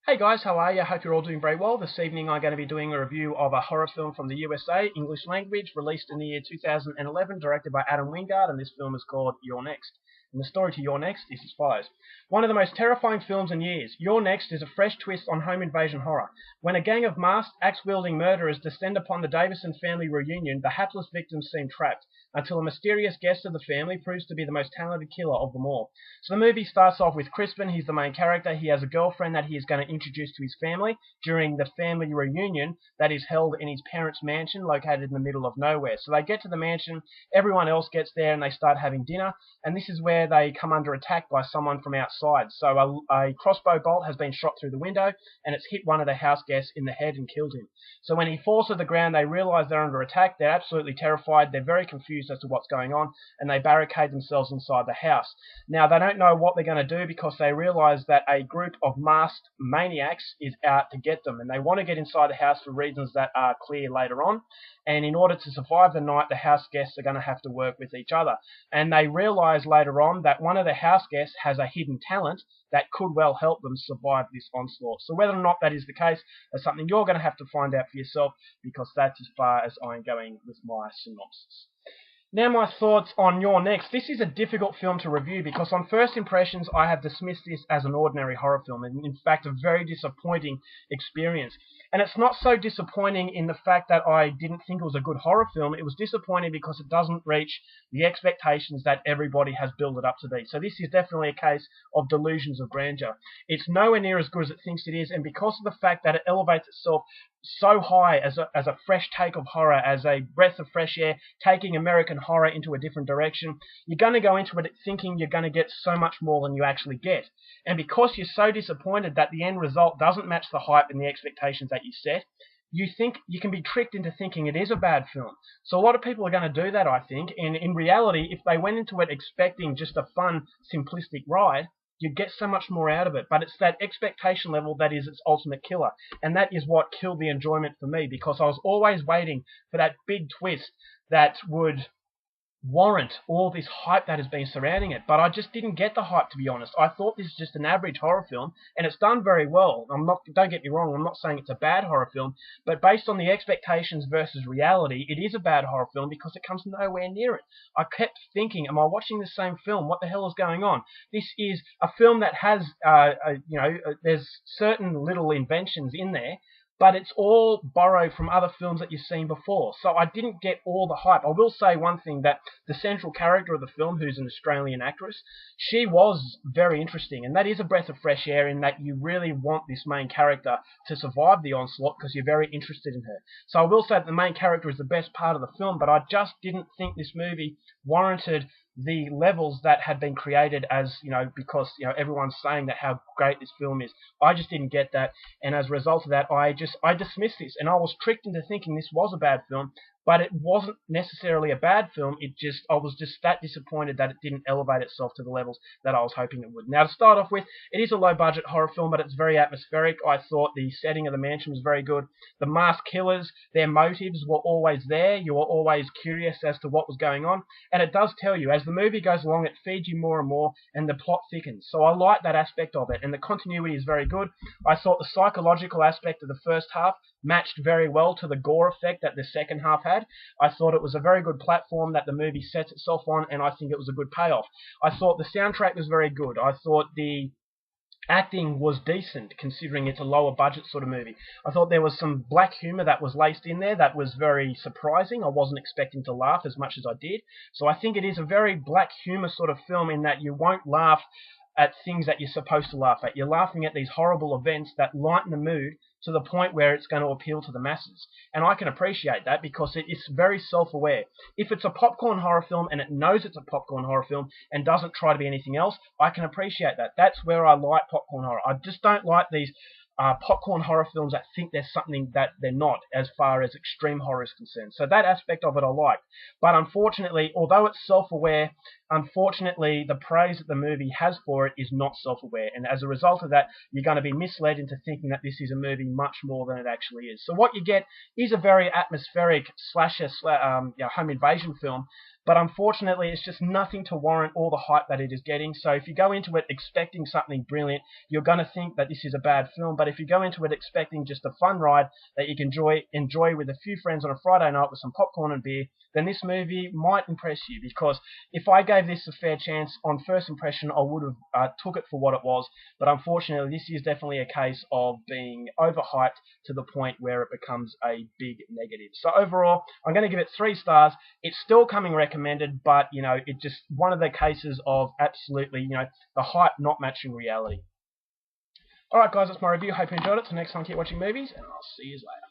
Hey guys, how are you? Hope you're all doing very well. This evening I'm going to be doing a review of a horror film from the USA, English language, released in the year 2011, directed by Adam Wingard, and this film is called You're Next. And the story to You're Next is as follows. One of the most terrifying films in years, You're Next is a fresh twist on home invasion horror. When a gang of masked, axe-wielding murderers descend upon the Davison family reunion, the hapless victims seem trapped, until a mysterious guest of the family proves to be the most talented killer of them all. So the movie starts off with Crispin. He's the main character. He has a girlfriend that he is going to introduce to his family during the family reunion that is held in his parents' mansion located in the middle of nowhere. So they get to the mansion, everyone else gets there, and they start having dinner, and this is where they come under attack by someone from outside. So a crossbow bolt has been shot through the window, and it's hit one of the house guests in the head and killed him. So when he falls to the ground, they realize they're under attack. They're absolutely terrified. They're very confused as to what's going on, and they barricade themselves inside the house. Now, they don't know what they're going to do because they realize that a group of masked maniacs is out to get them, and they want to get inside the house for reasons that are clear later on. And in order to survive the night, the house guests are going to have to work with each other. And they realize later on that one of the house guests has a hidden talent that could well help them survive this onslaught. So whether or not that is the case is something you're going to have to find out for yourself, because that's as far as I'm going with my synopsis. Now my thoughts on You're Next. This is a difficult film to review because on first impressions I have dismissed this as an ordinary horror film, and in fact a very disappointing experience. And it's not so disappointing in the fact that I didn't think it was a good horror film. It was disappointing because it doesn't reach the expectations that everybody has built it up to be. So this is definitely a case of delusions of grandeur. It's nowhere near as good as it thinks it is, and because of the fact that it elevates itself so high as a fresh take of horror, as a breath of fresh air, taking American horror into a different direction, you're going to go into it thinking you're going to get so much more than you actually get. And because you're so disappointed that the end result doesn't match the hype and the expectations that you set, you think you can be tricked into thinking it is a bad film. So a lot of people are going to do that, I think, and in reality, if they went into it expecting just a fun, simplistic ride, you get so much more out of it. But it's that expectation level that is its ultimate killer. And that is what killed the enjoyment for me, because I was always waiting for that big twist that would warrant all this hype that has been surrounding it. But I just didn't get the hype, to be honest. I thought this was just an average horror film, and it's done very well. Don't get me wrong, I'm not saying it's a bad horror film, but based on the expectations versus reality, it is a bad horror film because it comes nowhere near it. I kept thinking, am I watching the same film? What the hell is going on? This is a film that has, there's certain little inventions in there, but it's all borrowed from other films that you've seen before. So I didn't get all the hype. I will say one thing, that the central character of the film, who's an Australian actress, she was very interesting, and that is a breath of fresh air in that you really want this main character to survive the onslaught because you're very interested in her. So I will say that the main character is the best part of the film, but I just didn't think this movie warranted the levels that had been created, as because everyone's saying that how great this film is. I just didn't get that, and as a result of that, I dismissed this, and I was tricked into thinking this was a bad film. But it wasn't necessarily a bad film. I was just that disappointed that it didn't elevate itself to the levels that I was hoping it would. Now, to start off with, it is a low-budget horror film, but it's very atmospheric. I thought the setting of the mansion was very good. The masked killers, their motives were always there. You were always curious as to what was going on. And it does tell you, as the movie goes along, it feeds you more and more, and the plot thickens. So I like that aspect of it, and the continuity is very good. I thought the psychological aspect of the first half matched very well to the gore effect that the second half had. I thought it was a very good platform that the movie sets itself on, and I think it was a good payoff. I thought the soundtrack was very good. I thought the acting was decent, considering it's a lower budget sort of movie. I thought there was some black humour that was laced in there that was very surprising. I wasn't expecting to laugh as much as I did. So I think it is a very black humour sort of film in that you won't laugh at things that you're supposed to laugh at. You're laughing at these horrible events that lighten the mood to the point where it's going to appeal to the masses. And I can appreciate that because it is very self-aware. If it's a popcorn horror film and it knows it's a popcorn horror film and doesn't try to be anything else, I can appreciate that. That's where I like popcorn horror. I just don't like these popcorn horror films that think there's something that they're not, as far as extreme horror is concerned. So that aspect of it I like. But unfortunately, although it's self-aware, unfortunately the praise that the movie has for it is not self-aware. And as a result of that, you're going to be misled into thinking that this is a movie much more than it actually is. So what you get is a very atmospheric slasher, home invasion film, but unfortunately it's just nothing to warrant all the hype that it is getting. So if you go into it expecting something brilliant, you're going to think that this is a bad film, but but if you go into it expecting just a fun ride that you can enjoy with a few friends on a Friday night with some popcorn and beer, then this movie might impress you, because if I gave this a fair chance on first impression, I would have took it for what it was. But unfortunately, this is definitely a case of being overhyped to the point where it becomes a big negative. So overall, I'm going to give it 3 stars. It's still coming recommended, but it's just one of the cases of absolutely, the hype not matching reality. Alright guys, that's my review. Hope you enjoyed it. So next time, keep watching movies, and I'll see you later.